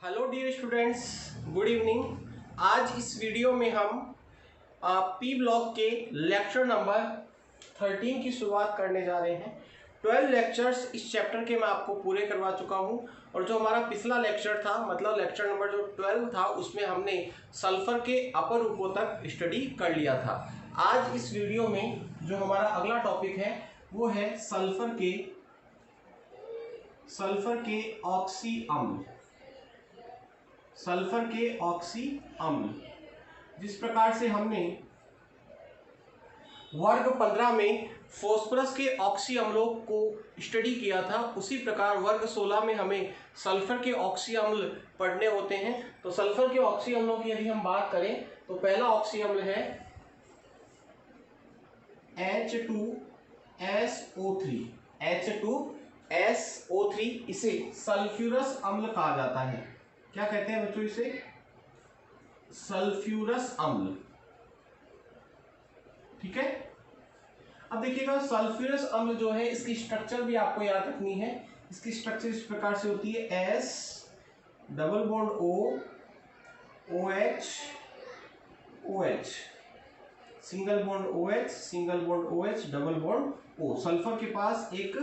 Hello dear students, good evening. आज इस video में हम पी ब्लॉक के लेक्चर नंबर 13 की शुरुआत करने जा रहे हैं। 12 लेक्चर्स इस चैप्टर के मैं आपको पूरे करवा चुका हूं और जो हमारा पिछला लेक्चर था, मतलब लेक्चर नंबर जो 12 था, उसमें हमने सल्फर के अपर रूपों तक स्टडी कर लिया था। आज इस वीडियो में जो हमारा अगला टॉपिक है वो है सल्फर के ऑक्सी अम्ल। सल्फर के ऑक्सी अम्ल। जिस प्रकार से हमने वर्ग 15 में फास्फोरस के ऑक्सी अम्लों को स्टडी किया था, उसी प्रकार वर्ग 16 में हमें सल्फर के ऑक्सी अम्ल पढ़ने होते हैं। तो सल्फर के ऑक्सी अम्लों की यदि हम बात करें तो पहला ऑक्सी अम्ल है H2SO3। H2SO3 इसे सल्फ्यूरस अम्ल कहा जाता है। क्या कहते हैं बच्चों इसे? सल्फ्यूरस अम्ल। ठीक है। अब देखिएगा, सल्फ्यूरस अम्ल जो है इसकी स्ट्रक्चर भी आपको याद रखनी है। इसकी स्ट्रक्चर इस प्रकार से होती है S double bond O OH OH, single bond OH single bond OH double bond O। Sulphur के पास एक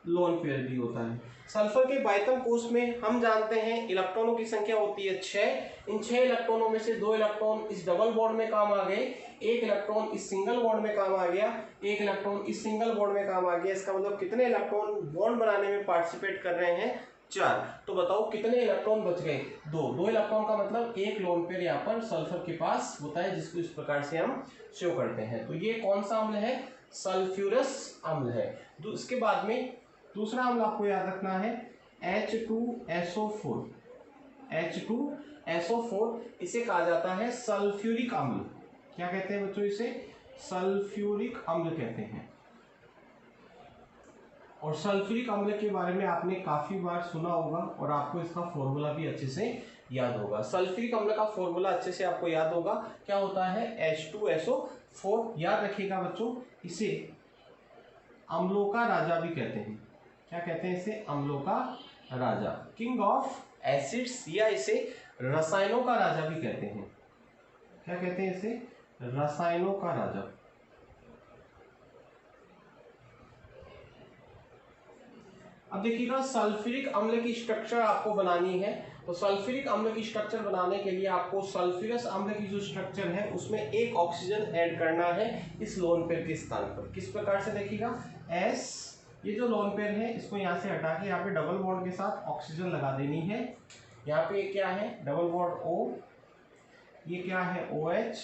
लोन पेयर भी होता है। सल्फर के बाइटम कोष में हम जानते हैं इलेक्ट्रॉनों की संख्या होती है 6। इन 6 इलेक्ट्रॉनों में से 2 इलेक्ट्रॉन इस डबल बॉन्ड में काम आ गए, 1 इलेक्ट्रॉन इस सिंगल बॉन्ड में काम आ गया, 1 इलेक्ट्रॉन इस सिंगल बॉन्ड में काम आ गया। इसका मतलब कितने इलेक्ट्रॉन बॉन्ड बनाने में पार्टिसिपेट कर रहे हैं? 4। तो बताओ कितने इलेक्ट्रॉन बच गए? 2 इलेक्ट्रॉन का मतलब एक लोन पेयर यहाँ पर सल्फर के पास होता है, जिसको इस प्रकार से हम शो करते हैं। तो ये कौन सा अम्ल है? सल्फ्यूरस अम्ल है। इसके बाद में दूसरा अम्ल आपको याद रखना है H2SO4। H2SO4 इसे कहा जाता है सल्फ्यूरिक अम्ल। क्या कहते हैं बच्चों इसे? सल्फ्यूरिक अम्ल कहते हैं। और सल्फ्यूरिक अम्ल के बारे में आपने काफी बार सुना होगा और आपको इसका फॉर्मूला भी अच्छे से याद होगा। सल्फ्यूरिक अम्ल का फॉर्मूला अच्छे से आपको याद होगा। क्या होता है? H2SO4। याद रखिएगा बच्चों, इसे अम्लों का राजा भी कहते हैं। क्या कहते हैं इसे? अम्लों का राजा, किंग ऑफ एसिड्स, या इसे रसायनों का राजा भी कहते हैं। क्या कहते हैं इसे? रसायनों का राजा। अब देखिएगा, सल्फ्यूरिक अम्ल की स्ट्रक्चर आपको बनानी है। तो सल्फ्यूरिक अम्ल की स्ट्रक्चर बनाने के लिए आपको सल्फ्यूरस अम्ल की जो स्ट्रक्चर है उसमें एक ऑक्सीजन ऐड करना है इस लोन पेयर के स्थान पर। किस प्रकार से? देखिएगा, S, ये जो लोन पेयर है इसको यहाँ से हटा के यहाँ पे डबल बॉन्ड के साथ ऑक्सीजन लगा देनी है। यहाँ पे क्या है? डबल बॉन्ड O, ये क्या है? OH,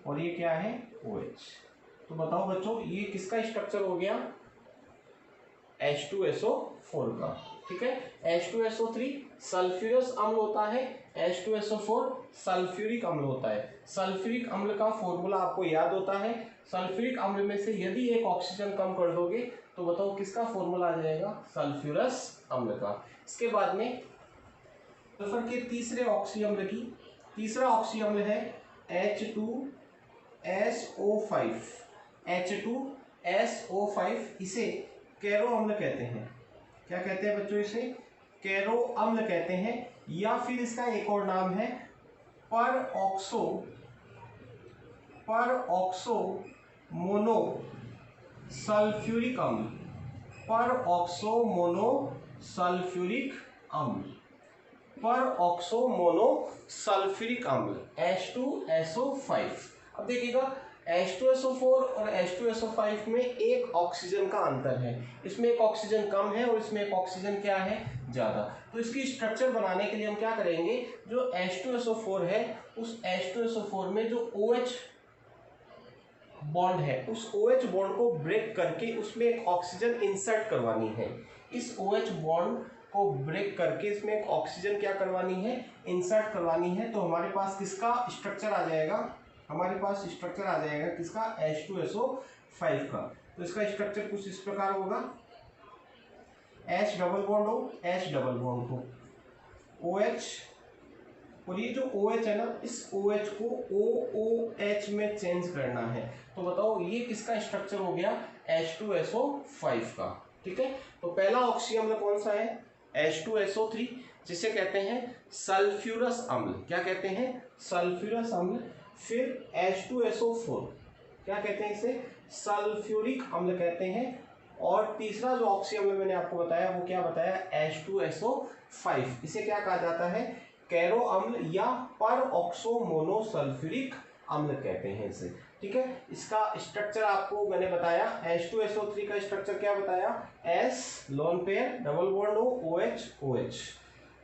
और ये क्या है? OH। तो बताओ बच्चों, ये किसका स्ट्रक्चर हो गया? H2SO4 का। ठीक है। H2SO3 सल्फ्यूरस अम्ल होता है, H2SO4 सल्फ्यूरिक अम्ल होता है। सल्फ्यूरिक अम्ल का फॉर्मूला आपको याद होता है। सल्फ्यूरिक अम्ल में से यदि एक ऑक्सीजन कम कर दोगे तो बताओ किसका फॉर्मूला आ जाएगा? सल्फ्यूरस अम्ल का। इसके बाद में सल्फर के तीसरे ऑक्सी अम्ल की तीसरा ऑक्सी अम्ल है H2SO5। H2SO5 इसे कैरो अम्ल कहते हैं। क्या कहते हैं बच्चों इसे? कैरो अम्ल कहते हैं, या फिर इसका एक और नाम है पर ऑक्सो मोनो सल्फ्यूरिक अम्ल। पर ऑक्सो मोनो सल्फ्यूरिक अम्ल। पर ऑक्सो मोनो सल्फ्यूरिक अम्ल H2SO5। अब देखिएगा, H2SO4 और H2SO5 में एक ऑक्सीजन का अंतर है। इसमें एक ऑक्सीजन कम है और इसमें एक ऑक्सीजन क्या है? ज़्यादा। तो इसकी स्ट्रक्चर बनाने के लिए हम क्या करेंगे? जो H2SO4 है उस H2SO4 में जो OH बॉन्ड है उस OH बॉन्ड को ब्रेक करके उसमें एक ऑक्सीजन इंसर्ट करवानी है। इस OH बॉन्ड को ब्रेक करके इसमें एक ऑक्सीजन क्या करवानी है? इंसर्ट करवानी है। तो हमारे पास किसका स्ट्रक्चर आ जाएगा? हमारे पास स्ट्रक्चर आ जाएगा किसका? H2SO5 का। तो इसका स्ट्रक्चर कुछ इस प्रकार होगा, H डबल बॉन्ड हो, H डबल बॉन्ड हो, OH, और ये जो OH है ना, इस OH को OOH में चेंज करना है। तो बताओ ये किसका स्ट्रक्चर हो गया? H2SO5 का। ठीक है। तो पहला ऑक्सी अम्ल कौन सा है? H2SO3। जिसे कहते हैं सल्फ्यूरस अम्ल। क्या कहते हैं? सल्फ्यूरस अम्ल। फिर H2SO4, क्या कहते हैं इसे? सल्फ्यूरिक अम्ल कहते हैं। और तीसरा जो ऑक्सी अम्ल मैंने आपको बताया वो क्या बताया? H2SO5। इसे क्या कहा जाता है? कैरो अम्ल या पर ऑक्सो मोनोसल्फ्यूरिक अम्ल कहते हैं इसे। ठीक है, इसका स्ट्रक्चर आपको मैंने बताया। H2SO3 का स्ट्रक्चर क्या बताया? S lone pair, double bond O, OH OH।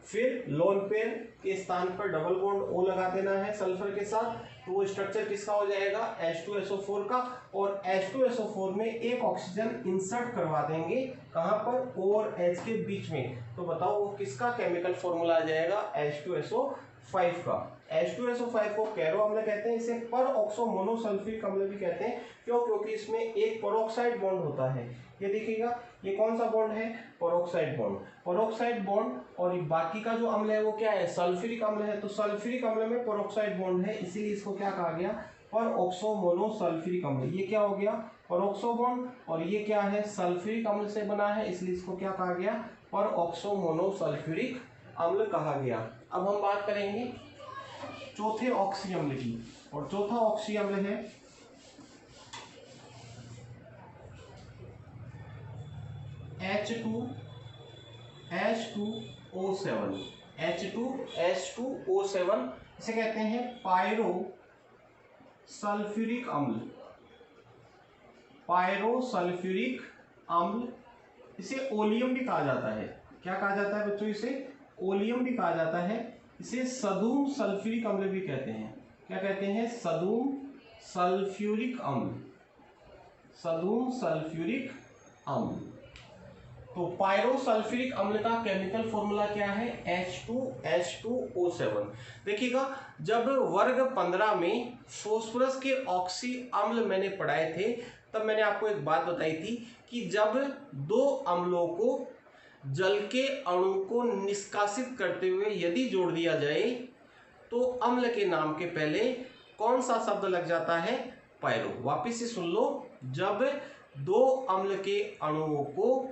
फिर लोन पेयर के स्थान पर डबल बॉन्ड O लगा देना है सल्फर के साथ, तो वो स्ट्रक्चर किसका हो जाएगा? H2SO4 का। और H2SO4 में एक ऑक्सीजन इंसर्ट करवा देंगे, कहां पर? O और H के बीच में। तो बताओ वो किसका केमिकल फॉर्मूला आ जाएगा? H2SO5 का। H2SO5 को कैरो अम्ल कहते हैं। इसे पर ऑक्सो मोनोसल्फ्यूरिक अम्ल भी कहते हैं। क्यों? क्योंकि इसमें एक पेरोक्साइड बॉन्ड होता है। ये देखिएगा, ये कौन सा बॉन्ड है? Peroxide bond. पेरोक्साइड बॉन्ड और बाकी का जो अम्ल है वो क्या है? सल्फ्यूरिक अम्ल है। तो सल्फ्यूरिक अम्ल में पेरोक्साइड बॉन्ड है, इसीलिए इसको क्या कहा गया? पर ऑक्सो मोनोसल्फ्यूरिक अम्ल। ये क्या हो गया? Peroxo bond. और ये क्या है? सल्फ्यूरिक अम्ल से बना है, इसलिए इसको क्या कहा गया? पर ऑक्सो मोनोसल्फ्यूरिक अम्ल कहा गया। अब हम बात करेंगे चौथे ऑक्सी अम्ल की, और चौथा ऑक्सी अम्ल है H2H2O7। H2H2O7 इसे कहते हैं पायरो सल्फ्यूरिक अम्ल। पायरो सल्फ्यूरिक अम्ल। इसे ओलियम भी कहा जाता है। क्या कहा जाता है बच्चों? इसे ओलियम भी कहा जाता है। इसे सदूम सल्फ्यूरिक अम्ल भी कहते हैं। क्या कहते हैं? सदूम सल्फ्यूरिक अम्ल। सदूम सल्फ्यूरिक अम्ल। तो पायरो सल्फ्यूरिक अम्ल का केमिकल फॉर्मूला क्या है? H2H2O7। देखिएगा, जब वर्ग 15 में फास्फोरस के ऑक्सी अम्ल मैंने पढ़ाए थे, तब मैंने आपको एक बात बताई थी कि जब दो अम्लों को जल के अणु को निष्कासित करते हुए यदि जोड़ दिया जाए तो अम्ल के नाम के पहले कौन सा शब्द लग जाता है? पायरो। वापिस से सुन लो, जब दो अम्ल के अणुओं को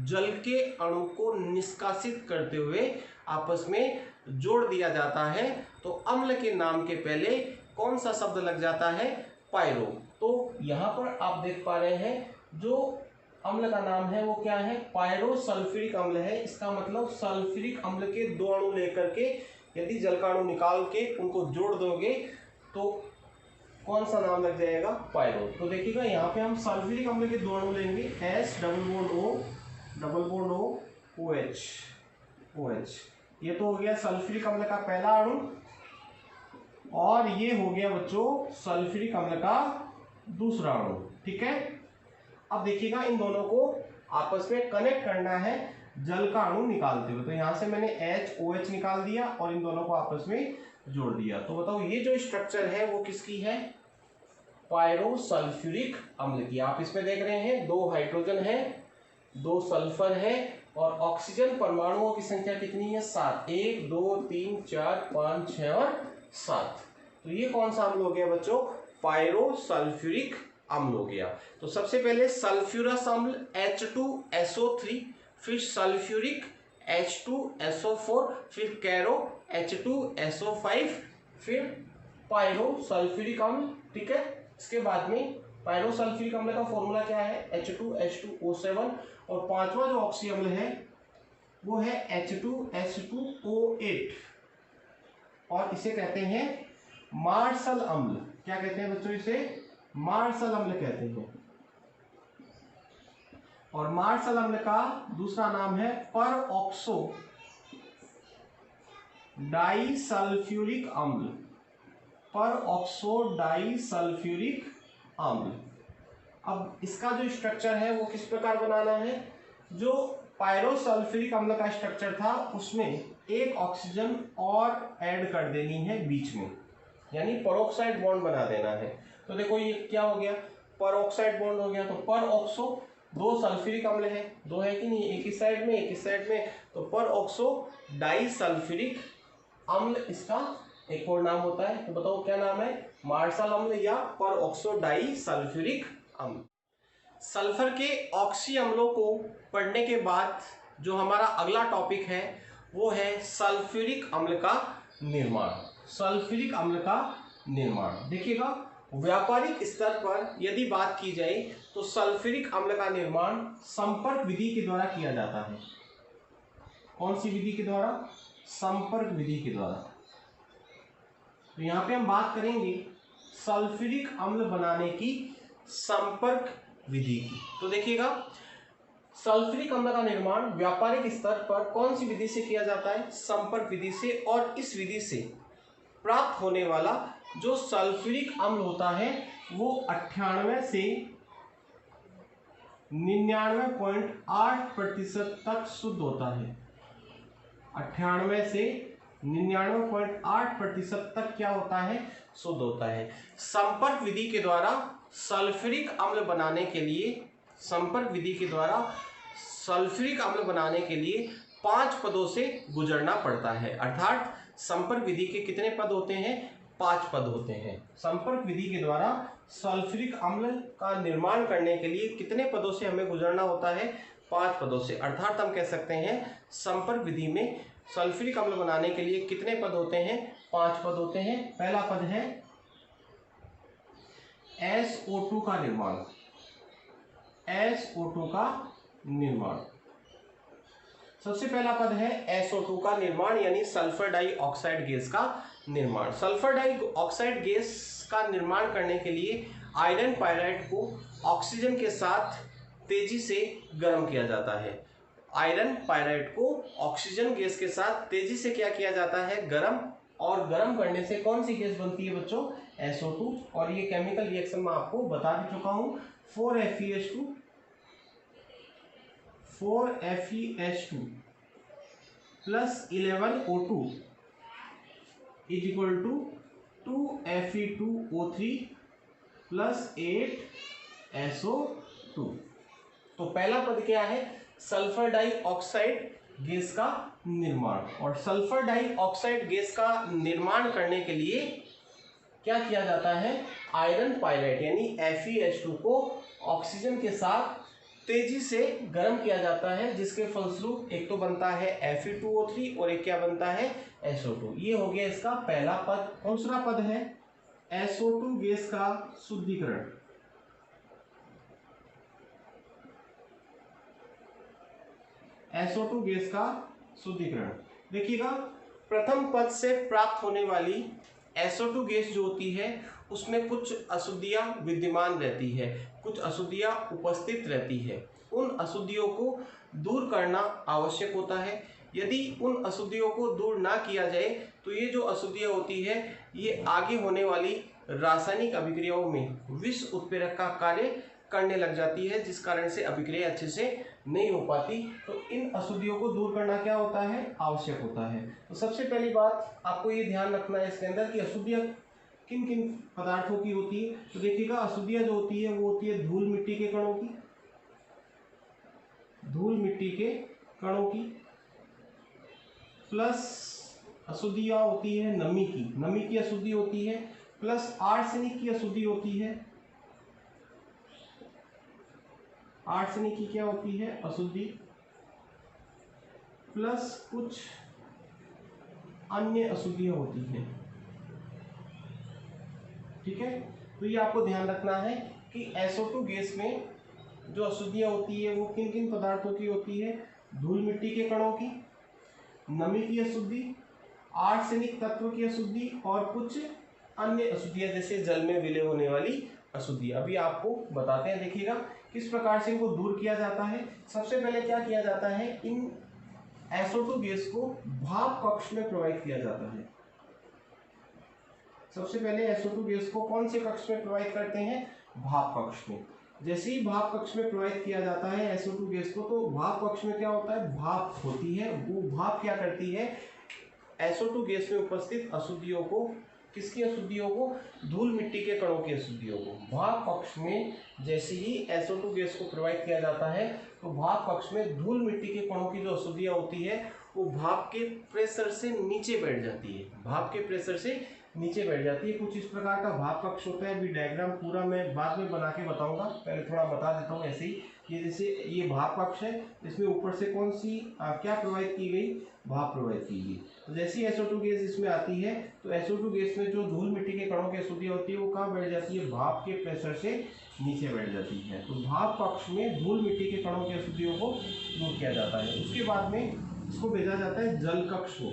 जल के अणु को निष्कासित करते हुए आपस में जोड़ दिया जाता है तो अम्ल के नाम के पहले कौन सा शब्द लग जाता है? पायरो। तो यहाँ पर आप देख पा रहे हैं जो अम्ल का नाम है वो क्या है? पायरो सल्फ्यूरिक अम्ल है। इसका मतलब सल्फ्यूरिक अम्ल के दो अणु लेकर के यदि जल का अणु निकाल के उनको जोड़ दोगे तो कौन सा नाम लग जाएगा? पायरो। तो देखिएगा, यहाँ पे हम सल्फ्यूरिक अम्ल के दो अणु लेंगे, S double bond O double bond O OH OH। ये तो हो गया सल्फ्यूरिक अम्ल का पहला अणु, और ये हो गया बच्चों सल्फ्यूरिक अम्ल का दूसरा अणु। ठीक है, अब देखिएगा इन दोनों को आपस में कनेक्ट करना है जल का अणु निकालते हुए। तो यहां से मैंने HOH निकाल दिया और इन दोनों को आपस में जोड़ दिया। तो बताओ ये जो स्ट्रक्चर है वो किसकी है? पायरो सल्फ्यूरिक अम्ल की। आप इसमें देख रहे हैं दो हाइड्रोजन है, दो सल्फर है, और ऑक्सीजन परमाणुओं की संख्या कितनी है? 7। 1 2 3 4 5 6 और 7। तो ये कौन सा अम्ल हो गया बच्चों? पायरो सल्फ्यूरिक अम्ल हो गया। तो सबसे पहले सल्फ्यूरस अम्ल H2SO3, फिर सल्फ्यूरिक H2SO4, फिर कैरो H2SO5, फिर पायरो सल्फ्यूरिक अम्ल। ठीक है, इसके बाद में पायरो सल्फ्यूरिक अम्ल का फॉर्मूला क्या है? H2H2O7। और पांचवा जो ऑक्सी अम्ल है वो है H2H2O8, और इसे कहते हैं मार्शल अम्ल। क्या कहते हैं बच्चों? इसे मार्शल अम्ल कहते हैं। और मार्शल अम्ल का दूसरा नाम है पर ऑक्सो डाइसल्फ्यूरिक अम्ल। पर ऑक्सो डाइसल्फ्यूरिक अम्ल। अब इसका जो स्ट्रक्चर है वो किस प्रकार बनाना है? जो पायरो सल्फ्यूरिक अम्ल का स्ट्रक्चर था उसमें एक ऑक्सीजन और ऐड कर देनी है बीच में, यानी पेरोक्साइड बॉन्ड बना देना है। तो देखो ये क्या हो गया? पेरोक्साइड बॉन्ड हो गया। तो पर ऑक्सो, दो सल्फ्यूरिक अम्ल है, दो है कि नहीं? एक इस साइड में एक इस साइड में, तो पर ऑक्सो डाइसल्फ्यूरिक अम्ल इसका एक और नाम होता है। तो बताओ क्या नाम है? मार्शल अम्ल या पर ऑक्सो डाइसल्फ्यूरिक अम्ल। सल्फर के ऑक्सी अम्लों को पढ़ने के बाद जो हमारा अगला टॉपिक है वो है सल्फ्यूरिक अम्ल का निर्माण। सल्फ्यूरिक अम्ल का निर्माण देखिएगा, व्यापारिक स्तर पर यदि बात की जाए तो सल्फ्यूरिक अम्ल का निर्माण संपर्क विधि के द्वारा किया जाता है। कौन सी विधि के द्वारा? संपर्क विधि के द्वारा। तो यहाँ पे हम बात करेंगे सल्फ्यूरिक अम्ल बनाने की संपर्क विधि की। तो देखिएगा, सल्फ्यूरिक अम्ल का निर्माण व्यापारिक स्तर पर कौन सी विधि से किया जाता है? संपर्क विधि से। और इस विधि से प्राप्त होने वाला जो सल्फ्यूरिक अम्ल होता है वो 98 से 99.8% तक शुद्ध होता है। 98 से 99.8% तक क्या होता है? शुद्ध होता है। संपर्क विधि के द्वारा सल्फ्यूरिक अम्ल बनाने के लिए, संपर्क विधि के द्वारा सल्फ्यूरिक अम्ल बनाने के लिए 5 पदों से गुजरना पड़ता है। अर्थात संपर्क विधि के कितने पद होते हैं? 5 पद होते हैं। संपर्क विधि के द्वारा सल्फ्यूरिक अम्ल का निर्माण करने के लिए कितने पदों से हमें गुजरना होता है? 5 पदों से। अर्थात हम कह सकते हैं संपर्क विधि में सल्फ्यूरिक अम्ल बनाने के लिए कितने पद होते हैं? 5 पद होते हैं। पहला पद है SO2 का निर्माण। SO2 का निर्माण, सबसे पहला पद है SO2 का निर्माण, यानी सल्फर डाइऑक्साइड गैस का निर्माण। सल्फर डाइऑक्साइड गैस का निर्माण करने के लिए आयरन पायराइड को ऑक्सीजन के साथ तेजी से गर्म किया जाता है। आयरन पायराइड को ऑक्सीजन गैस के साथ तेजी से क्या किया जाता है? गर्म। और गर्म करने से कौन सी गैस बनती है बच्चों? SO2। और ये केमिकल रिएक्शन मैं आपको बता भी चुका हूं। 4FeH2 plus 11O2 is equal to 2Fe2O3 plus 8SO2। तो पहला पद क्या है? सल्फर डाइऑक्साइड गैस का निर्माण। और सल्फर डाइऑक्साइड गैस का निर्माण करने के लिए क्या किया जाता है? आयरन पायराइड यानी FeH2 को ऑक्सीजन के साथ तेजी से गर्म किया जाता है, जिसके फलस्वरूप एक तो बनता है Fe2O3 और एक क्या बनता है? SO2। ये हो गया इसका पहला पद। दूसरा पद है SO2 गैस का शुद्धिकरण। SO2 गैस का शुद्धिकरण देखिएगा, प्रथम पद से प्राप्त होने वाली SO2 गैस जो होती है उसमें कुछ अशुद्धियां विद्यमान रहती है, कुछ अशुद्धियां उपस्थित रहती है। उन अशुद्धियों को दूर करना आवश्यक होता है। यदि उन अशुद्धियों को दूर ना किया जाए तो ये जो अशुद्धियां होती है ये आगे होने वाली रासायनिक अभिक्रियाओं में विष उत्प्रेरक का कार्य करने लग जाती है, जिस कारण से अभिक्रिया अच्छे से नहीं हो पाती। तो इन अशुद्धियों को दूर करना क्या होता है? आवश्यक होता है। तो सबसे पहली बात आपको ये ध्यान रखना है इसके अंदर कि अशुद्धियां किन किन पदार्थों की होती है। तो देखिएगा, अशुद्धियां जो होती है वो होती है धूल मिट्टी के कणों की, धूल मिट्टी के कणों की, प्लस अशुद्धियां होती है नमी की अशुद्धि होती है, प्लस आर्सेनिक की अशुद्धि होती है। आर्सेनिक की क्या होती है? अशुद्धि, प्लस कुछ अन्य अशुद्धियां होती हैं। ठीक है, तो ये आपको ध्यान रखना है कि SO2 गैस में जो अशुद्धियां होती है वो किन किन पदार्थों की होती है? धूल मिट्टी के कणों की, नमी की अशुद्धि, आर्सेनिक तत्व की अशुद्धि और कुछ अन्य अशुद्धियां जैसे जल में विलय होने वाली अशुद्धि। अभी आपको बताते हैं, देखिएगा किस प्रकार से इनको दूर किया जाता है। सबसे पहले क्या किया जाता है? इन SO2 गैस को भाप कक्ष में प्रवाहित किया जाता है। सबसे पहले SO2 गैस को कौन से कक्ष में प्रवाहित करते हैं? भाप कक्ष में। जैसे ही भाप कक्ष में प्रवाहित किया जाता है SO2 गैस को, तो भाप कक्ष में क्या होता है? भाप होती है। वो भाप क्या करती है? SO2 गैस में उपस्थित अशुद्धियों को, किसकी अशुद्धियों को? धूल मिट्टी के कणों की अशुद्धियों को। भाप कक्ष में जैसे ही SO2 गैस को प्रवाहित किया जाता है तो भाप कक्ष में धूल मिट्टी के कणों की जो अशुद्धियां होती है वो भाप के प्रेशर से नीचे बैठ जाती है, भाप के प्रेशर से नीचे बैठ जाती है। कुछ इस प्रकार का भाप कक्ष होता है। अभी डायग्राम पूरा मैं बाद में बना के बताऊंगा, पहले थोड़ा बता देता हूँ ऐसे ही। कि जैसे ये भाप कक्ष है, इसमें ऊपर से कौन सी क्या प्रोवाइड की गई, भाप प्रोवाइड की गई। तो जैसे ही SO2 गैस इसमें आती है तो SO2 गैस में जो धूल मिट्टी के कणों की अशुद्धियाँ होती है वो कहाँ बैठ जाती है, भाप के प्रेशर से नीचे बैठ जाती है। तो भाप कक्ष में धूल मिट्टी के कणों की अशुद्धियों को दूर किया जाता है। उसके बाद में इसको भेजा जाता है जल कक्ष को,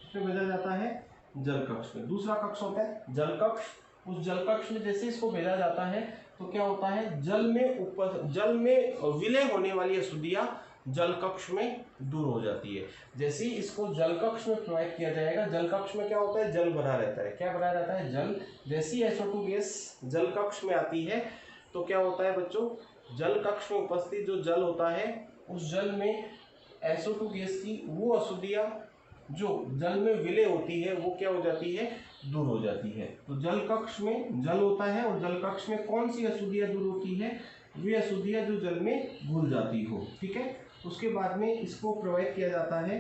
इसमें भेजा जाता है जल कक्ष में। दूसरा कक्ष होता है जल कक्ष। उस जल कक्ष में जैसे इसको भेजा जाता है तो क्या होता है, जल में विलय होने वाली अशुद्धियाँ जल कक्ष में दूर हो जाती है। जैसे ही इसको जल कक्ष में प्रोवाइड किया जाएगा, जल कक्ष में क्या होता है, जल भरा रहता है। क्या भरा रहता है, जल। जैसी SO2 गैस जल कक्ष में आती है तो क्या होता है बच्चों, जल कक्ष में उपस्थित जो जल होता है उस जल में SO2 गैस की वो अशुद्धियाँ जो जल में विलय होती है वो क्या हो जाती है, दूर हो जाती है। तो जल कक्ष में जल होता है और जल कक्ष में कौन सी अशुद्धियाँ दूर होती है, वे अशुद्धियाँ जो जल में घुल जाती हो। ठीक है। उसके बाद में इसको प्रोवाइड किया जाता है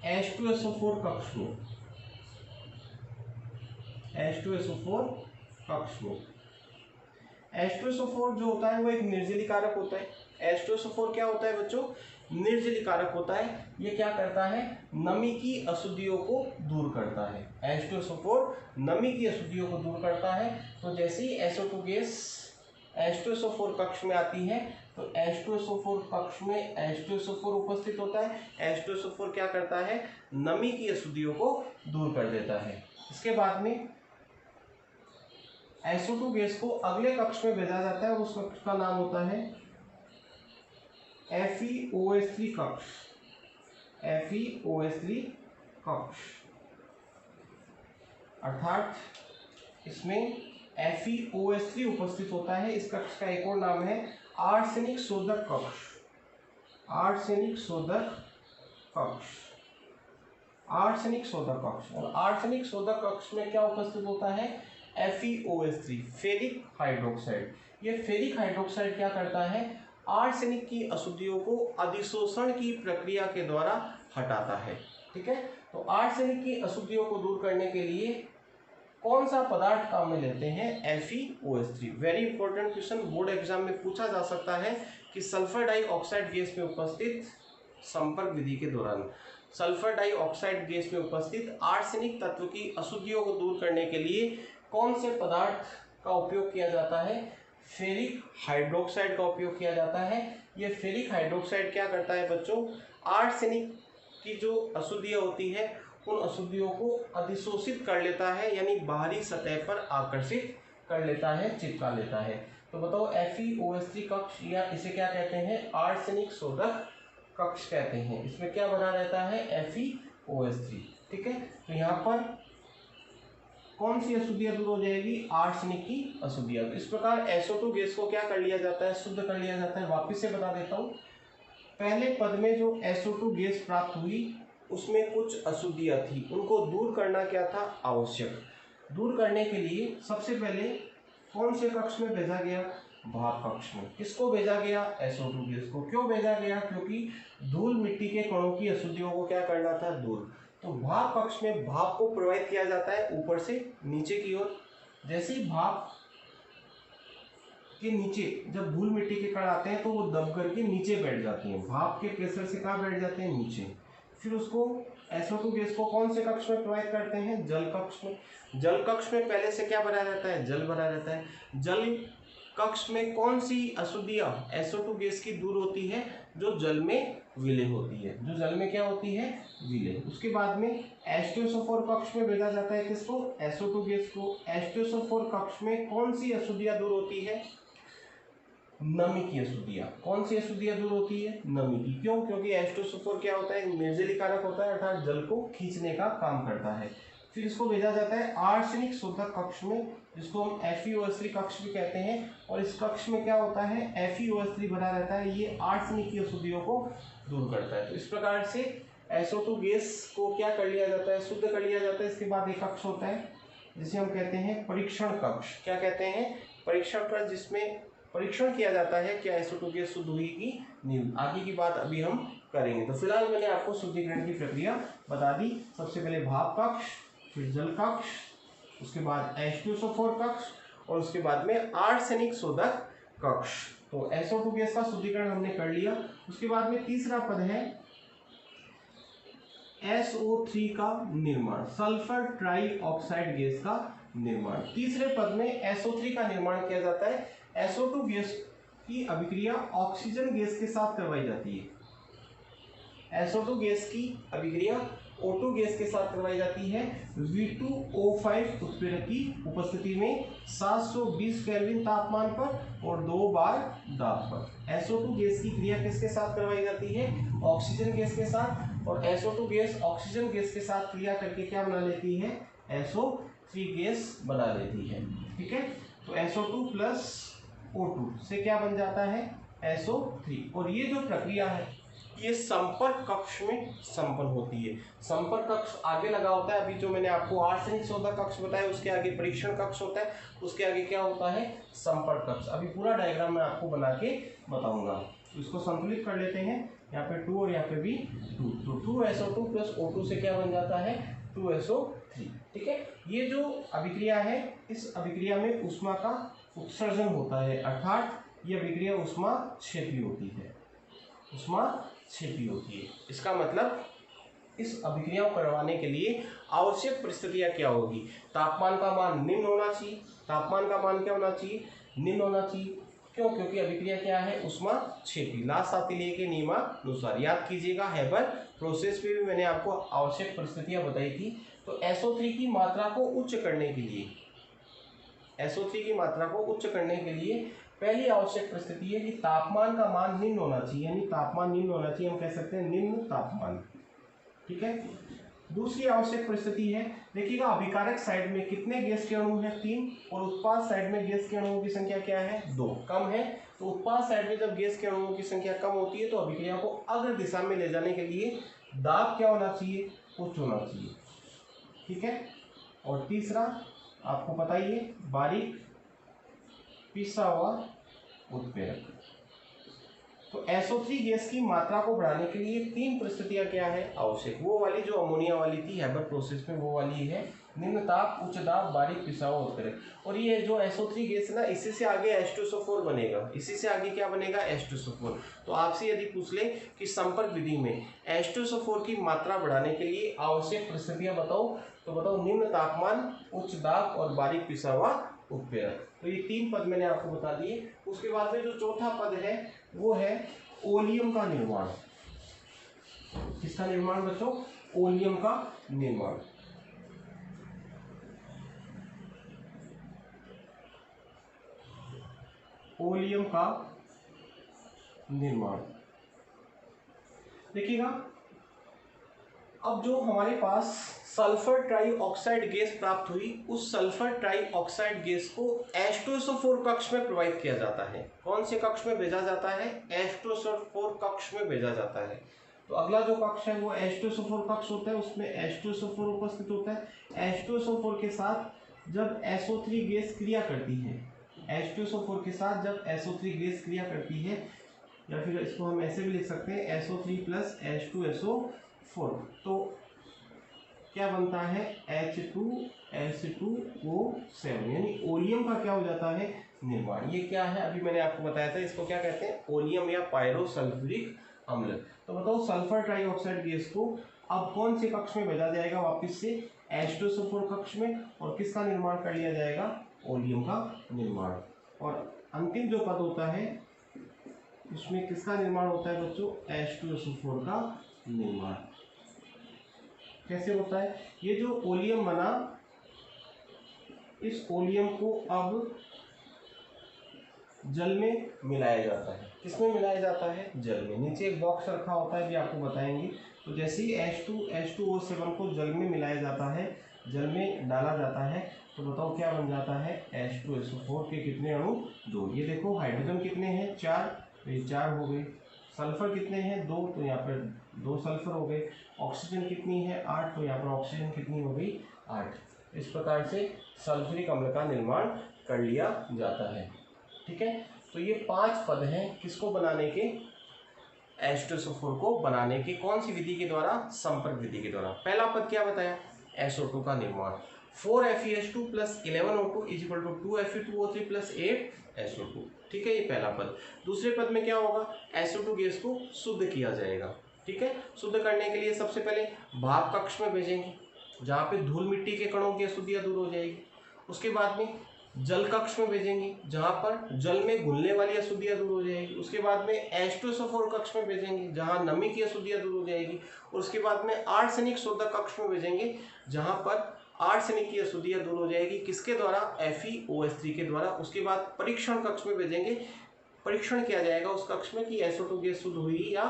H2SO4 कक्ष में, H2SO4 कक्ष में। H2SO4 जो होता है वो एक निर्जली कारक होता है। H2SO4 क्या होता है बच्चों, निर्जली कारक होता है। ये क्या करता है, नमी की अशुद्धियों को दूर करता है। H2SO4 नमी की अशुद्धियों को दूर करता है। तो जैसे ही SO2 गैस H2SO4 कक्ष में आती है तो H2SO4 कक्ष में H2SO4 उपस्थित होता है। H2SO4 क्या करता है, नमी की अशुद्धियों को दूर कर देता है। इसके बाद में SO2 गैस को अगले कक्ष में भेजा जाता है और उस कक्ष का नाम होता है FeOH3 कक्ष, FeOH3 कक्ष। अर्थात इसमें FeOH3 उपस्थित होता है। इस कक्ष का एक और नाम है आर्सेनिक शोधक कक्ष, आर्सेनिक शोधक कक्ष, आर्सेनिक शोधक कक्ष। और आर्सेनिक शोधक कक्ष में क्या उपस्थित होता है, FeOH3 फेरिक हाइड्रोक्साइड। ये फेरिक हाइड्रोक्साइड क्या करता है, आर्सेनिक की अशुद्धियों को अधिशोषण की प्रक्रिया के द्वारा हटाता है। ठीक है। तो आर्सेनिक की अशुद्धियों को दूर करने के लिए कौन सा पदार्थ काम में लेते हैं, FeOH3। Very important question, board exam में पूछा जा सकता है कि सल्फर डाइऑक्साइड गैस में उपस्थित संपर्क विधि के दौरान सल्फर डाइऑक्साइड गैस में उपस्थित आर्सेनिक तत्व की अशुद्धियों को दूर करने के लिए कौन से पदार्थ का उपयोग किया जाता है, फेरिक हाइड्रोक्साइड का उपयोग किया जाता है। ये फेरिक हाइड्रोक्साइड क्या करता है बच्चों, आर्सेनिक की जो अशुद्धियाँ होती है उन अशुद्धियों को अधिशोषित कर लेता है, यानी बाहरी सतह पर आकर्षित कर लेता है, चिपका लेता है। तो बताओ FeOH3 कक्ष या इसे क्या कहते हैं, आर्सेनिक शोधक कक्ष कहते हैं। इसमें क्या बना रहता है, FeOH3। ठीक है। तो यहाँ पर कौन सी अशुद्धियाँ दूर हो जाएगी, आर्सेनिक की अशुद्धियाँ। तो इस प्रकार SO2 गैस को क्या कर लिया जाता है, शुद्ध कर लिया जाता है। वापिस से बता देता हूँ, पहले पद में जो SO2 गैस प्राप्त हुई उसमें कुछ अशुद्धियाँ थी, उनको दूर करना क्या था, आवश्यक। दूर करने के लिए सबसे पहले कौन से कक्ष में भेजा गया, भाप कक्ष में। किसको भेजा गया, SO2 गैस को। क्यों भेजा गया, क्योंकि धूल मिट्टी के कणों की अशुद्धियों को क्या करना था, दूर। तो भाप कक्ष में भाप को प्रोवाइड किया जाता है ऊपर से नीचे की ओर। जैसे ही भाप के नीचे जब धूल मिट्टी के कण आते हैं तो वो दब करके नीचे बैठ जाती हैं, भाप के प्रेशर से कहाँ बैठ जाते हैं, नीचे। फिर उसको SO2 गैस को कौन से कक्ष में प्रोवाइड करते हैं, जल कक्ष में। जल कक्ष में पहले से क्या भरा रहता है, जल भरा रहता है। जल कक्ष में कौन सी अशुद्धियाँ SO2 गैस की दूर होती है, जो जल में विलय होती है, जो जल में क्या होती है, विलय। उसके बाद में H2SO4 कक्ष में भेजा जाता है किसको, SO2 गैस को। H2SO4 कक्ष में कौन सी अशुद्धियाँ दूर होती है, नमी की अशुद्धियाँ। कौन सी अशुद्धियाँ दूर होती है, नमी की। क्यों, क्योंकि H2SO4 क्या होता है, निर्जली कारक होता है, अर्थात जल को खींचने का काम करता है। फिर इसको भेजा जाता है आर्सेनिक शोधक कक्ष में, जिसको हम FeOH3 कक्ष भी कहते हैं। और इस कक्ष में क्या होता है, FeOH3 भरा रहता है, ये आर्सेनिक की अशुद्धियों को दूर करता है। तो इस प्रकार से SO2 गैस को क्या कर लिया जाता है, शुद्ध कर लिया जाता है। इसके बाद एक कक्ष होता है जिसे हम कहते हैं परीक्षण कक्ष। क्या कहते हैं, परीक्षण कक्ष, जिसमें परीक्षण किया जाता है क्या SO2 गैस शुद्ध हुई कि नहीं। आगे की बात अभी हम करेंगे। तो फिलहाल मैंने आपको शुद्धिकरण की प्रक्रिया बता दी। सबसे पहले भाप कक्ष, फिर जल कक्ष, उसके बाद H2SO4 कक्ष और उसके बाद में आर्सेनिक शोधक कक्ष। तो SO2 गैस का शुद्धिकरण हमने कर लिया। उसके बाद में तीसरा पद है SO3 का निर्माण, सल्फर ट्राई ऑक्साइड गैस का निर्माण। तीसरे पद में SO3 का निर्माण किया जाता है। SO2 गैस की अभिक्रिया ऑक्सीजन गैस के साथ करवाई जाती है। SO2 गैस की अभिक्रिया O2 गैस के साथ करवाई जाती है V2O5 उत्प्रेरक की उपस्थिति में 720 केल्विन तापमान पर और 2 बार दाब पर। SO2 गैस की क्रिया किसके साथ करवाई जाती है? ऑक्सीजन गैस के साथ। और SO2 गैस ऑक्सीजन गैस के साथ क्रिया करके क्या बना लेती है? SO3 गैस बना लेती है। ठीक है, तो SO2 प्लस O2 से क्या बन जाता है? SO3। और ये जो प्रक्रिया है ये संपर्क कक्ष में संपन्न होती है। संपर्क कक्ष आगे लगा होता है। अभी जो मैंने आपको आर्सेनिक शोधक कक्ष बताया उसके आगे परीक्षण कक्ष होता है, उसके आगे क्या होता है? संपर्क कक्ष। अभी पूरा डायग्राम मैं आपको बना के बताऊंगा। तो इसको संतुलित कर लेते हैं। यहाँ पे 2 और यहाँ पे भी 2, तो 2SO2 प्लस O2 से क्या बन जाता है? 2SO3। ठीक है, ये जो अभिक्रिया है इस अभिक्रिया में ऊष्मा का उत्सर्जन होता है, अर्थात ये अभिक्रिया ऊष्मा क्षेपी होती है। ऊष्मा क्षेपी होती है। इसका मतलब इस अभिक्रिया को करवाने के लिए आवश्यक परिस्थितियां क्या होगी? तापमान का मान निम्न होना चाहिए। तापमान का मान क्या होना चाहिए? निम्न होना चाहिए। क्यों? क्योंकि अभिक्रिया क्या है? ऊष्मा क्षेपी। लासातिले के नियमानुसार याद कीजिएगा, हैबर प्रोसेस में भी मैंने आपको आवश्यक परिस्थितियां बताई थी। तो SO3 की मात्रा को उच्च करने के लिए, SO3 की मात्रा को उच्च करने के लिए पहली आवश्यक परिस्थिति है कि तापमान का मान निम्न होना चाहिए, यानी तापमान निम्न होना चाहिए। हम कह सकते हैं निम्न तापमान। ठीक है, दूसरी आवश्यक परिस्थिति है, देखिएगा अभिकारक साइड में कितने गैस के अणु हैं? 3, और उत्पाद साइड में गैस के अणुओं की संख्या क्या है? 2, कम है। तो उत्पाद साइड में जब गैस के अणुओं की संख्या कम होती है तो अभिक्रिया को अग्र दिशा में ले जाने के लिए दाब क्या होना चाहिए? उच्च होना चाहिए। ठीक है, और तीसरा आपको पता ही है, बारीक पिसा हुआ उत्प्रेरक। तो SO3 गैस की मात्रा को बढ़ाने के लिए 3 परिस्थितियां क्या है आवश्यक? वो वाली जो अमोनिया वाली थी हैबर प्रोसेस में, वो वाली है निम्न ताप, उच्च दाब, बारीक पिसा हुआ उत्प्रेरक। और ये जो SO3 गैस है ना, इसी से आगे H2SO4 बनेगा। इसी से आगे क्या बनेगा? H2SO4। तो आपसे यदि पूछ ले कि संपर्क विधि में H2SO4 की मात्रा बढ़ाने के लिए आवश्यक परिस्थितियां बताओ, तो बताओ निम्न तापमान, उच्च दाब और बारीक पिसा हुआ उत्प्रेरक। तो ये 3 पद मैंने आपको बता दिए। उसके बाद में जो चौथा पद है वो है ओलियम का निर्माण। किसका निर्माण बच्चों? ओलियम का निर्माण। ओलियम का निर्माण देखिएगा, अब जो हमारे पास सल्फर ट्राई ऑक्साइड गैस प्राप्त हुई, उस सल्फर ट्राई ऑक्साइड गैस को H2SO4 कक्ष में प्रवाहित किया जाता है। कौन से कक्ष में भेजा जाता है? H2SO4 कक्ष में भेजा जाता है। तो अगला जो कक्ष है वो H2SO4 कक्ष होता है, उसमें H2SO4 उपस्थित होता है। H2SO4 के साथ जब SO3 गैस क्रिया करती है, H2SO4 के साथ जब SO3 गैस क्रिया करती है, या फिर इसको हम ऐसे भी लिख सकते हैं SO3 प्लस H2SO4, तो क्या बनता है? H2S2O7, यानी ओलियम का क्या हो जाता है? निर्माण। ये क्या है? अभी मैंने आपको बताया था, इसको क्या कहते हैं? ओलियम या पायरोसल्फ्यूरिक अम्ल। तो बताओ सल्फर ट्राइऑक्साइड गैस को अब कौन से कक्ष में भेजा जाएगा? वापस से H2SO4 कक्ष में, और किसका निर्माण कर लिया जाएगा? ओलियम का निर्माण। और अंतिम जो पद होता है उसमें किसका निर्माण होता है बच्चों? H2SO4 का निर्माण। कैसे होता है? ये जो ओलियम बना, इस ओलियम को अब जल में मिलाया जाता है। किसमें मिलाया जाता है? जल में। नीचे एक बॉक्स रखा होता है, भी आपको बताएंगे। तो जैसे ही H2H2O7 को जल में मिलाया जाता है, जल में डाला जाता है, तो बताओ क्या बन जाता है? H2SO4 के कितने अणु? 2। ये देखो हाइड्रोजन कितने हैं? 4, तो ये 4 हो गए। सल्फर कितने हैं? 2, तो यहाँ पर 2 सल्फर हो गए। ऑक्सीजन कितनी है? 8, तो यहाँ पर ऑक्सीजन कितनी हो गई? 8। इस प्रकार से सल्फ्यूरिक अम्ल का निर्माण कर लिया जाता है। ठीक है, तो ये 5 पद हैं किसको बनाने के? H2SO4 को बनाने के। कौन सी विधि के द्वारा? संपर्क विधि के द्वारा। पहला पद क्या बताया? SO2 का निर्माण। 4FeH2 plus 11O2 is equal to 2Fe2O3 plus 8SO2। ठीक है, ये पहला पद। दूसरे पद में क्या होगा, SO2 गैस को शुद्ध किया जाएगा। ठीक है, शुद्ध करने के लिए सबसे पहले भाप कक्ष में भेजेंगे, जहाँ पे धूल मिट्टी के कणों की अशुद्धियाँ दूर हो जाएगी। उसके बाद में जल कक्ष में भेजेंगे, जहाँ पर जल में घुलने वाली अशुद्धियाँ दूर हो जाएगी। उसके बाद में H2SO4 कक्ष में भेजेंगे, जहाँ नमी की अशुद्धियाँ दूर हो जाएगी। और उसके बाद में आर्सेनिक शोधक कक्ष में भेजेंगे, जहाँ पर आर्सेनिक की अशुद्धियाँ दूर हो जाएगी। किसके द्वारा, FeOH3 के द्वारा। उसके बाद परीक्षण कक्ष में भेजेंगे, परीक्षण किया जाएगा उस कक्ष में कि SO2 गैस शुद्ध हुई या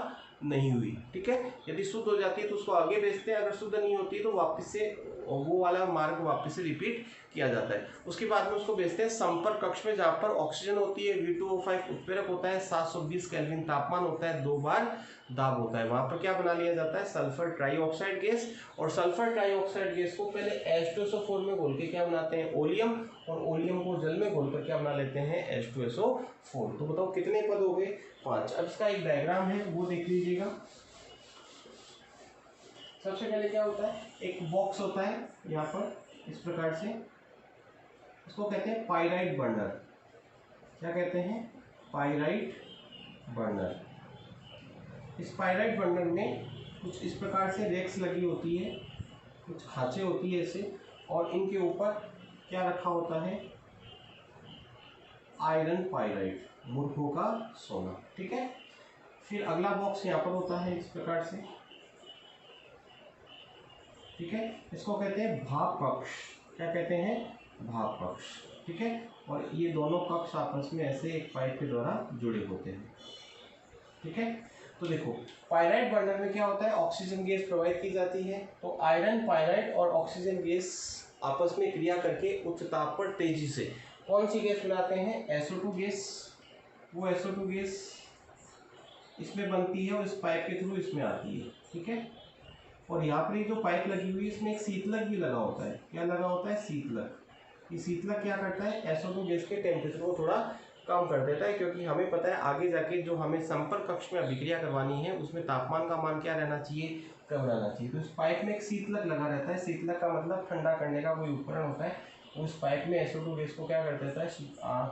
नहीं हुई। ठीक है, यदि शुद्ध हो जाती है तो उसको आगे भेजते हैं, अगर शुद्ध नहीं होती है तो वापस से वो वाला मार्ग वापस से रिपीट किया जाता है। उसके बाद में उसको भेजते हैं संपर्क कक्ष में, जहाँ पर ऑक्सीजन होती है, V2O5 उत्प्रेरक होता है, 720 केल्विन तापमान होता है, 2 बार दाब होता है। वहां पर क्या बना लिया जाता है, सल्फर ट्राईऑक्साइड गैस। और सल्फर ट्राईऑक्साइड गैस को पहले H2SO4 में घोल के क्या बनाते हैं, ओलियम, और ओलियम को जल में घोलकर क्या बना लेते हैं, H2SO4। तो बताओ कितने पद हो गए, 5। अब इसका एक डायग्राम है वो देख लीजिएगा। सबसे पहले क्या होता है, एक बॉक्स होता है यहाँ पर इस प्रकार से, इसको कहते हैं पाइराइट बर्नर। क्या कहते हैं, पाइराइट बर्नर। इस पाइराइट बर्नर में कुछ इस प्रकार से रेक्स लगी होती है, कुछ खांचे होती है ऐसे, और इनके ऊपर क्या रखा होता है, आयरन पाइराइट, मूर्खों का सोना। ठीक है, फिर अगला बॉक्स यहाँ पर होता है इस प्रकार से। ठीक है, इसको कहते हैं भाप कक्ष। क्या कहते हैं, भाप कक्ष। ठीक है, और ये दोनों कक्ष आपस में ऐसे एक पाइप के द्वारा जुड़े होते हैं। ठीक है, तो देखो पाइराइट बर्नर में क्या होता है, ऑक्सीजन गैस प्रोवाइड की जाती है। तो आयरन पाइराइट और ऑक्सीजन गैस आपस में क्रिया करके उच्च ताप पर तेजी से कौन सी गैस बनाते हैं, SO2 गैस। वो SO2 गैस इसमें बनती है और इस पाइप के थ्रू इसमें आती है। ठीक है, और यहाँ पर जो पाइप लगी हुई है इसमें एक शीतलक भी लगा होता है। क्या लगा होता है, शीतलक। ये शीतलक क्या करता है, SO2 गैस के टेम्परेचर को थोड़ा कम कर देता है, क्योंकि हमें पता है आगे जाके जो हमें संपर्क कक्ष में अभिक्रिया करवानी है उसमें तापमान का मान क्या रहना चाहिए, कम रहना चाहिए। तो इस पाइप में एक शीतलक लगा रहता है। शीतलक का मतलब ठंडा करने का कोई उपकरण होता है। उस पाइप में SO2 गैस को क्या कर देता है,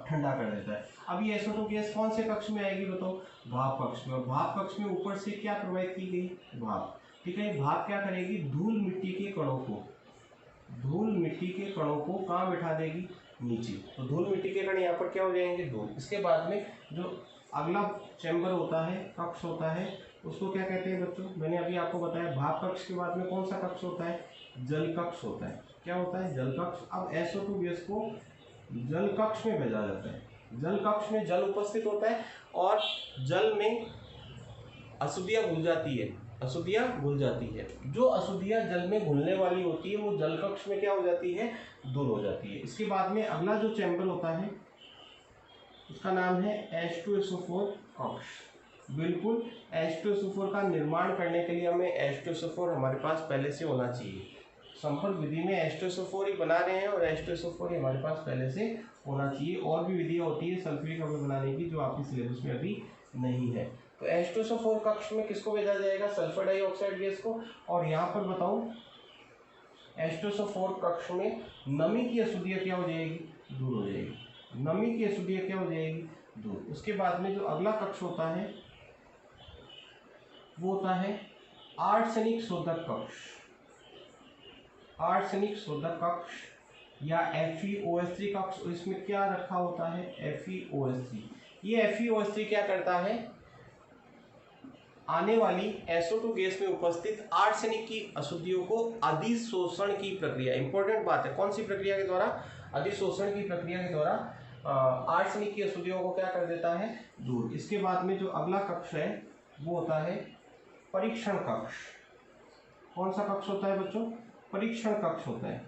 ठंडा कर देता है। अब ये SO2 गैस कौन से कक्ष में आएगी बताओ, भाप कक्ष में। और भाप कक्ष में ऊपर से क्या प्रोवाइड की गई, भाप। ठीक है, भाप क्या करेगी, धूल मिट्टी के कणों को, धूल मिट्टी के कणों को कहाँ बिठा देगी, नीचे। तो धूल मिट्टी के कण यहाँ पर क्या हो जाएंगे, धूल। इसके बाद में जो अगला चैम्बर होता है, कक्ष होता है, उसको क्या कहते हैं बच्चों, मैंने अभी आपको बताया। भाप कक्ष के बाद में कौन सा कक्ष होता है, जल कक्ष होता है। क्या होता है, जल कक्ष। अब SO2 गैस को जल कक्ष में भेजा जाता है। जल कक्ष में जल उपस्थित होता है और जल में अशुद्धियाँ घुल जाती है, अशुद्धियाँ घुल जाती है। जो अशुद्धियाँ जल में घुलने वाली होती है वो जल कक्ष में क्या हो जाती है, दूर हो जाती है। इसके बाद में अगला जो चैम्बर होता है उसका नाम है H2SO4 कक्ष। बिल्कुल, H2SO4 का निर्माण करने के लिए हमें H2SO4 हमारे पास पहले से होना चाहिए। संपर्क विधि में H2SO4 ही बना रहे हैं और H2SO4 ही हमारे पास पहले से होना चाहिए। और भी विधियाँ होती है सल्फ्यूरिक अम्ल बनाने की जो आपके सिलेबस में अभी नहीं है। तो H2SO4 कक्ष में किसको भेजा जाएगा, सल्फर डाइऑक्साइड गैस को। और यहाँ पर बताऊँ H2SO4 कक्ष में नमी की अशुद्धियाँ क्या हो जाएगी, दूर हो जाएगी। नमी की अशुद्धियाँ क्या हो जाएगी, दूर। उसके बाद में जो अगला कक्ष होता है वो होता है आर्सेनिक शोधक कक्ष। आर्सेनिक शोधक कक्ष या FeOH3 कक्ष। इसमें क्या रखा होता है, FeOH3। ये FeOH3 क्या करता है, आने वाली SO2 गैस में उपस्थित आर्सेनिक की अशुद्धियों को अधिशोषण की प्रक्रिया, इंपॉर्टेंट बात है, कौन सी प्रक्रिया के द्वारा, अधिशोषण की प्रक्रिया के द्वारा आर्सेनिक की अशुद्धियों को क्या कर देता है, दूर। इसके बाद में जो अगला कक्ष है वो होता है परीक्षण कक्ष। कौन सा कक्ष होता है बच्चों, परीक्षण कक्ष होता है।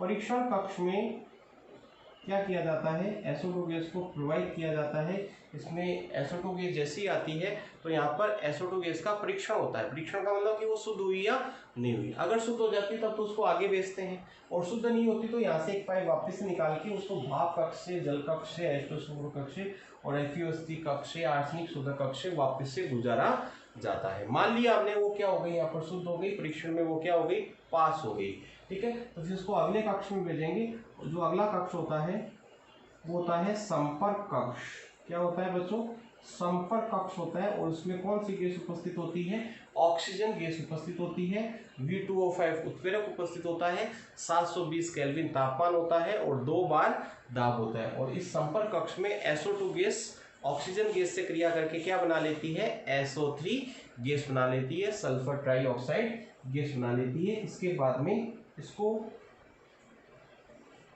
परीक्षण कक्ष में क्या किया जाता है, SO2 गैस को प्रोवाइड किया जाता है। इसमें SO2 गैस जैसी आती है तो यहाँ पर SO2 गैस का परीक्षण होता है। परीक्षण का मतलब कि वो शुद्ध हुई या नहीं हुई। अगर शुद्ध हो जाती तब तो उसको आगे भेजते हैं, और शुद्ध नहीं होती तो यहाँ से एक पाइप वापस से निकाल के उसको भाप कक्ष से, जल कक्ष से, H2SO4 कक्ष से और FeOH3 कक्ष से, आर्सेनिक शोधक कक्ष से वापस से गुजारा जाता है। मान लिया आपने वो क्या हो गई, यहाँ पर शुद्ध हो गई, परीक्षण में वो क्या हो गई, पास हो गई। ठीक है, तो फिर उसको अगले कक्ष में भेजेंगे। जो अगला कक्ष होता है वो होता है संपर्क कक्ष। क्या होता है बच्चों? संपर्क कक्ष होता है, और उसमें कौन सी गैस उपस्थित होती है? ऑक्सीजन गैस उपस्थित होती है। V2O5 उत्प्रेरक उपस्थित होता है, 720 केल्विन तापमान होता है और 2 बार दाब होता है। और इस संपर्क कक्ष में SO2 गैस ऑक्सीजन गैस से क्रिया करके क्या बना लेती है? SO3 गैस बना लेती है, सल्फर ट्राइऑक्साइड गैस बना लेती है। इसके बाद में इसको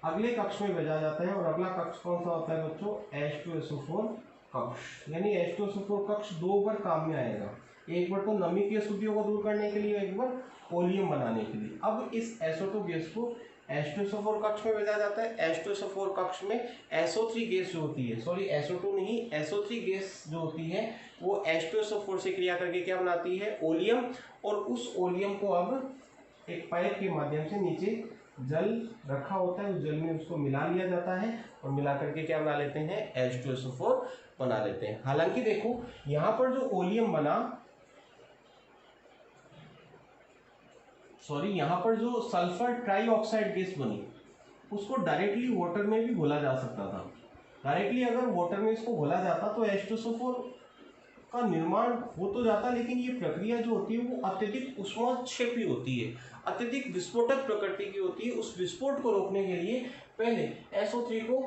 अगले कक्ष में भेजा जाता है, और अगला कक्ष कौन सा होता है बच्चों? H2SO4 कक्ष। यानी H2SO4 कक्ष 2 बार काम में आएगा, एक बार तो नमी की अशुद्धियों को दूर करने के लिए, एक बार ओलियम बनाने के लिए। अब इस SO2 गैस को H2SO4 कक्ष में भेजा जाता है। H2SO4 कक्ष में SO3 गैस जो होती है, सॉरी SO2 नहीं, SO3 गैस जो होती है वो H2SO4 से क्रिया करके क्या बनाती है? ओलियम। और उस ओलियम को अब एक पाइप के माध्यम से नीचे जल रखा होता है, उस जल में उसको मिला लिया जाता है, और मिला करके क्या बना लेते हैं? H2SO4 बना लेते हैं। हालांकि देखो यहाँ पर जो ओलियम बना, सॉरी यहाँ पर जो सल्फर ट्राइऑक्साइड गैस बनी, उसको डायरेक्टली वाटर में भी घोला जा सकता था। डायरेक्टली अगर वाटर में इसको घोला जाता तो H2SO4 का निर्माण हो तो जाता, लेकिन ये प्रक्रिया जो होती है वो अत्यधिक ऊष्माक्षेपी होती है, अत्यधिक विस्फोटक प्रकृति की होती है। उस विस्फोट को रोकने के लिए पहले SO3 को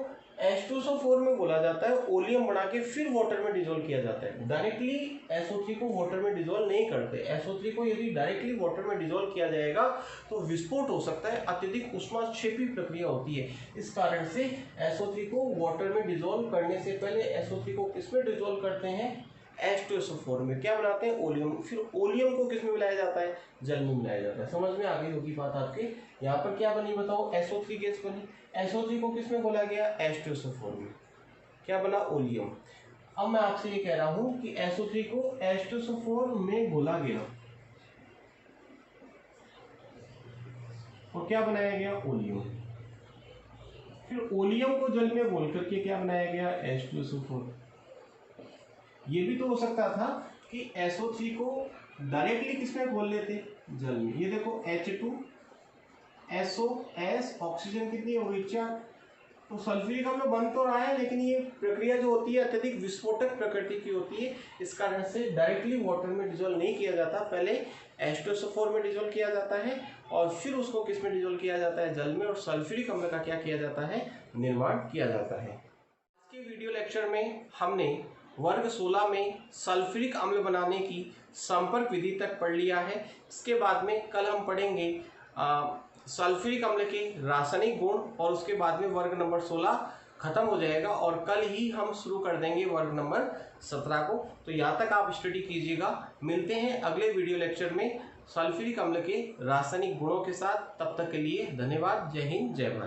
H2SO4 में घोला जाता है, ओलियम बना के फिर वाटर में डिजोल्व किया जाता है। डायरेक्टली SO3 को वाटर में डिजोल्व नहीं करते। SO3 को यदि डायरेक्टली वाटर में डिजोल्व किया जाएगा तो विस्फोट हो सकता है, अत्यधिक ऊष्माक्षेपी प्रक्रिया होती है। इस कारण से SO3 को वाटर में डिजोल्व करने से पहले SO3 को किसमें डिजोल्व करते हैं? H2SO4 में। क्या बनाते हैं? ओलियम। फिर ओलियम को किस में मिलाया जाता है? जल में मिलाया जाता है। समझ में आ गई होगी बात आपके? यहाँ पर क्या बनी बताओ? SO3 गैस बनी। SO3 को किस में घोला गया? H2SO4 में। क्या बना? ओलियम। अब मैं आपसे ये कह रहा हूँ कि SO3 को H2SO4 में घोला गया और क्या बनाया गया? ओलियम। फिर ओलियम को जल में घोल करके क्या बनाया गया? H2SO4। ये भी तो हो सकता था कि SO3 को डायरेक्टली किसमें घोल लेते? जल में। ये देखो H2SO ऑक्सीजन कितनी हो गई? 4। तो सल्फ्यूरिक अम्ल बन तो रहा है, लेकिन ये प्रक्रिया जो होती है अत्यधिक विस्फोटक प्रकृति की होती है। इस कारण से डायरेक्टली वाटर में डिजोल्व नहीं किया जाता, पहले H2SO4 में डिजोल्व किया जाता है और फिर उसको किस में डिजोल्व किया जाता है? जल में। और सल्फ्यूरिक अम्ल का क्या किया जाता है? निर्माण किया जाता है। आज के वीडियो लेक्चर में हमने वर्ग 16 में सल्फ्यूरिक अम्ल बनाने की संपर्क विधि तक पढ़ लिया है। इसके बाद में कल हम पढ़ेंगे सल्फ्यूरिक अम्ल के रासायनिक गुण, और उसके बाद में वर्ग नंबर 16 खत्म हो जाएगा और कल ही हम शुरू कर देंगे वर्ग नंबर 17 को। तो यहाँ तक आप स्टडी कीजिएगा। मिलते हैं अगले वीडियो लेक्चर में सल्फ्यूरिक अम्ल के रासायनिक गुणों के साथ। तब तक के लिए धन्यवाद। जय हिंद, जय भारत।